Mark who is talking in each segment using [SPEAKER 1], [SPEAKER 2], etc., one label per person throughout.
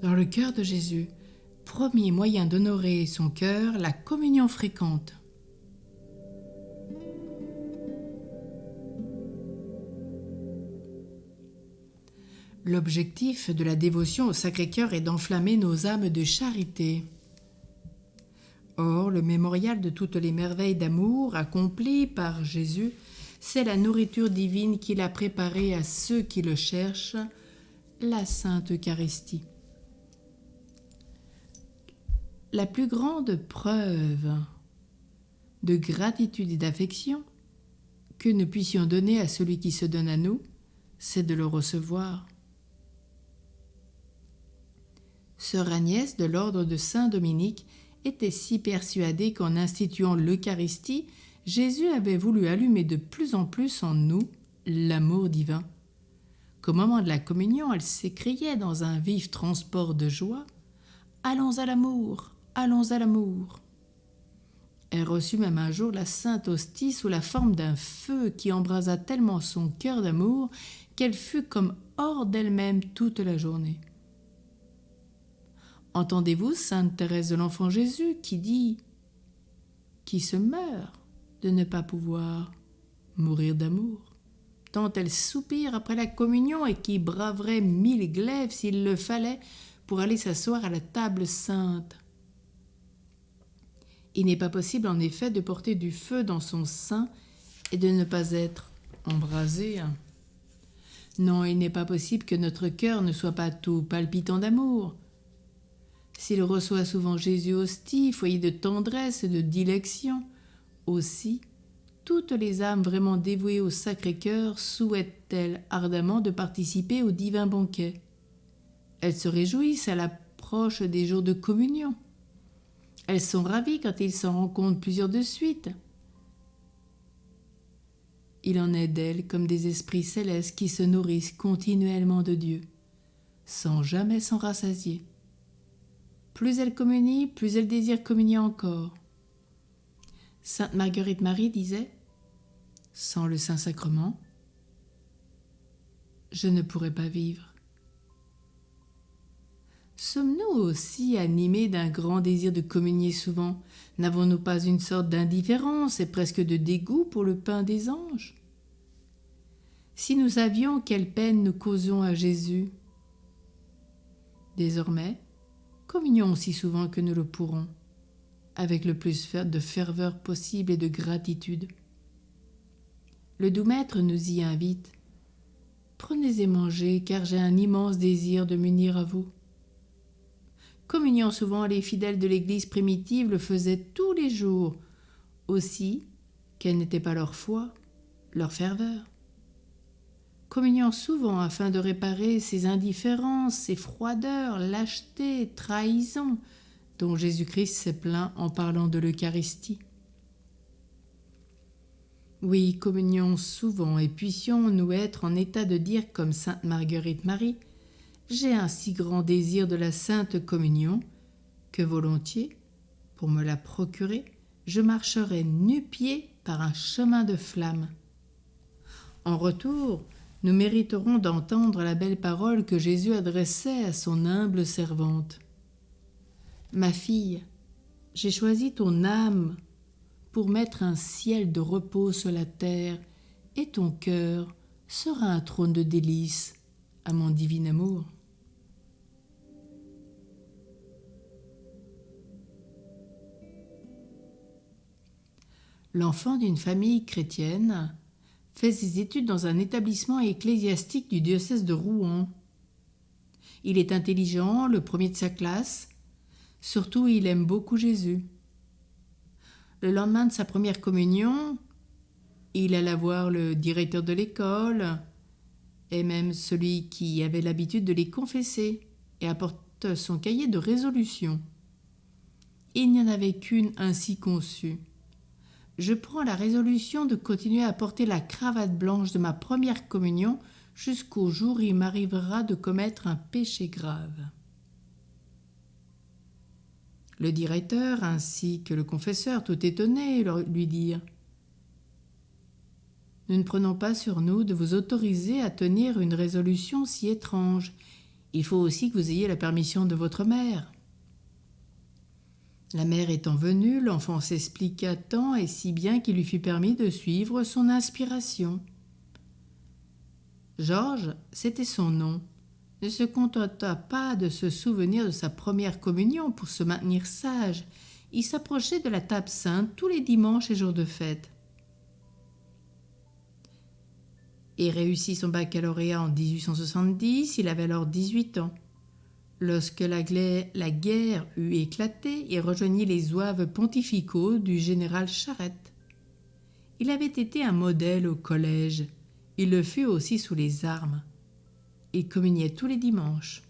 [SPEAKER 1] Dans le cœur de Jésus, premier moyen d'honorer son cœur, la communion fréquente. L'objectif de la dévotion au Sacré-Cœur est d'enflammer nos âmes de charité. Or, le mémorial de toutes les merveilles d'amour accomplies par Jésus, c'est la nourriture divine qu'il a préparée à ceux qui le cherchent, la Sainte Eucharistie. La plus grande preuve de gratitude et d'affection que nous puissions donner à celui qui se donne à nous, c'est de le recevoir. Sœur Agnès de l'ordre de Saint-Dominique était si persuadée qu'en instituant l'Eucharistie, Jésus avait voulu allumer de plus en plus en nous l'amour divin, qu'au moment de la communion, elle s'écriait dans un vif transport de joie « Allons à l'amour, allons à l'amour !» Elle reçut même un jour la Sainte Hostie sous la forme d'un feu qui embrasa tellement son cœur d'amour qu'elle fut comme hors d'elle-même toute la journée. Entendez-vous Sainte Thérèse de l'Enfant Jésus qui dit « Qui se meurt de ne pas pouvoir mourir d'amour ?» tant elle soupire après la communion et qui braverait 1000 glaives s'il le fallait pour aller s'asseoir à la table sainte. Il n'est pas possible en effet de porter du feu dans son sein et de ne pas être embrasé. Non, il n'est pas possible que notre cœur ne soit pas tout palpitant d'amour. S'il reçoit souvent Jésus hostie, foyer de tendresse et de dilection, aussi, toutes les âmes vraiment dévouées au Sacré-Cœur souhaitent-elles ardemment de participer au divin banquet. Elles se réjouissent à l'approche des jours de communion. Elles sont ravies quand ils s'en rencontrent plusieurs de suite. Il en est d'elles comme des esprits célestes qui se nourrissent continuellement de Dieu, sans jamais s'en rassasier. Plus elles communient, plus elles désirent communier encore. Sainte Marguerite Marie disait « Sans le Saint-Sacrement, je ne pourrais pas vivre. » Sommes-nous aussi animés d'un grand désir de communier souvent? N'avons-nous pas une sorte d'indifférence et presque de dégoût pour le pain des anges? Si nous savions quelle peine nous causons à Jésus, désormais, communions aussi souvent que nous le pourrons, avec le plus de ferveur possible et de gratitude. Le doux maître nous y invite. Prenez et mangez, car j'ai un immense désir de m'unir à vous. Communions souvent, les fidèles de l'Église primitive le faisaient tous les jours, aussi quelle n'était pas leur foi, leur ferveur. Communions souvent afin de réparer ces indifférences, ces froideurs, lâchetés, trahisons, dont Jésus-Christ s'est plaint en parlant de l'Eucharistie. Oui, communions souvent et puissions-nous être en état de dire comme Sainte Marguerite Marie, j'ai un si grand désir de la Sainte Communion que volontiers, pour me la procurer, je marcherai nu-pieds par un chemin de flamme. En retour, nous mériterons d'entendre la belle parole que Jésus adressait à son humble servante. Ma fille, j'ai choisi ton âme pour mettre un ciel de repos sur la terre, et ton cœur sera un trône de délices à mon divin amour. L'enfant d'une famille chrétienne fait ses études dans un établissement ecclésiastique du diocèse de Rouen. Il est intelligent, le premier de sa classe. Surtout, il aime beaucoup Jésus. Le lendemain de sa première communion, il alla voir le directeur de l'école et même celui qui avait l'habitude de les confesser et apporte son cahier de résolution. Il n'y en avait qu'une ainsi conçue. Je prends la résolution de continuer à porter la cravate blanche de ma première communion jusqu'au jour où il m'arrivera de commettre un péché grave. Le directeur ainsi que le confesseur, tout étonnés, lui dirent « Nous ne prenons pas sur nous de vous autoriser à tenir une résolution si étrange. Il faut aussi que vous ayez la permission de votre mère. » La mère étant venue, l'enfant s'expliqua tant et si bien qu'il lui fut permis de suivre son inspiration. Georges, c'était son nom, ne se contenta pas de se souvenir de sa première communion pour se maintenir sage. Il s'approchait de la table sainte tous les dimanches et jours de fête. Il réussit son baccalauréat en 1870, il avait alors 18 ans. Lorsque la guerre eut éclaté, il rejoignit les zouaves pontificaux du général Charette. Il avait été un modèle au collège. Il le fut aussi sous les armes. Il communiait tous les dimanches.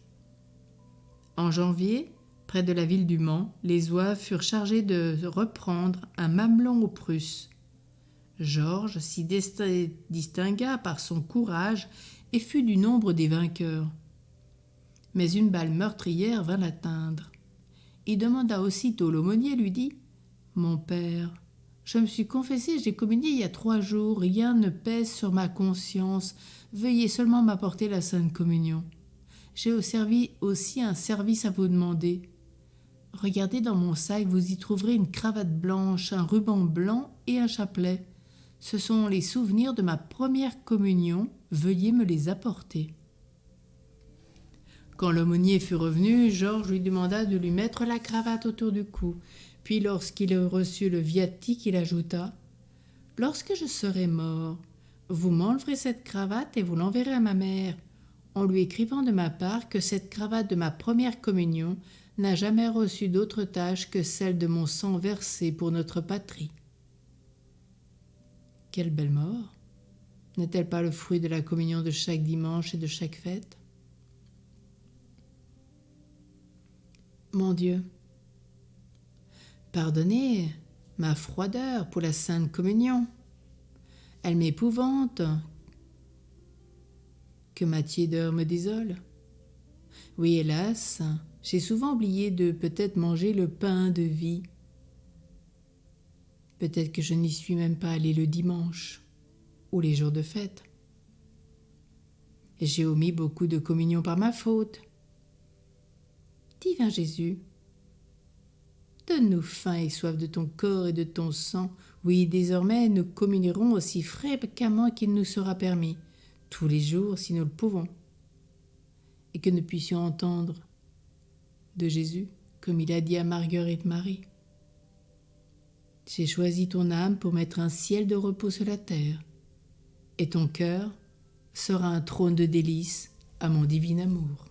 [SPEAKER 1] En janvier, près de la ville du Mans, les zouaves furent chargés de reprendre un mamelon aux Prusses. Georges s'y distingua par son courage et fut du nombre des vainqueurs. Mais une balle meurtrière vint l'atteindre. Il demanda aussitôt l'aumônier, lui dit « Mon père, je me suis confessé, j'ai communié il y a 3 jours, rien ne pèse sur ma conscience, veuillez seulement m'apporter la Sainte Communion. J'ai aussi un service à vous demander. Regardez dans mon sac, vous y trouverez une cravate blanche, un ruban blanc et un chapelet. Ce sont les souvenirs de ma première communion, veuillez me les apporter. » Quand l'aumônier fut revenu, Georges lui demanda de lui mettre la cravate autour du cou. Puis lorsqu'il eut reçu le viatique, il ajouta « Lorsque je serai mort, vous m'enleverez cette cravate et vous l'enverrez à ma mère, en lui écrivant de ma part que cette cravate de ma première communion n'a jamais reçu d'autre tâche que celle de mon sang versé pour notre patrie. » Quelle belle mort! N'est-elle pas le fruit de la communion de chaque dimanche et de chaque fête? Mon Dieu, pardonnez ma froideur pour la Sainte Communion. Elle m'épouvante, que ma tiédeur me désole. Oui, hélas, j'ai souvent oublié de peut-être manger le pain de vie. Peut-être que je n'y suis même pas allé le dimanche ou les jours de fête. Et j'ai omis beaucoup de communions par ma faute. Divin Jésus, donne-nous faim et soif de ton corps et de ton sang. Oui, désormais, nous communierons aussi fréquemment qu'il nous sera permis, tous les jours si nous le pouvons, et que nous puissions entendre de Jésus, comme il a dit à Marguerite Marie. J'ai choisi ton âme pour mettre un ciel de repos sur la terre, et ton cœur sera un trône de délices à mon divin amour.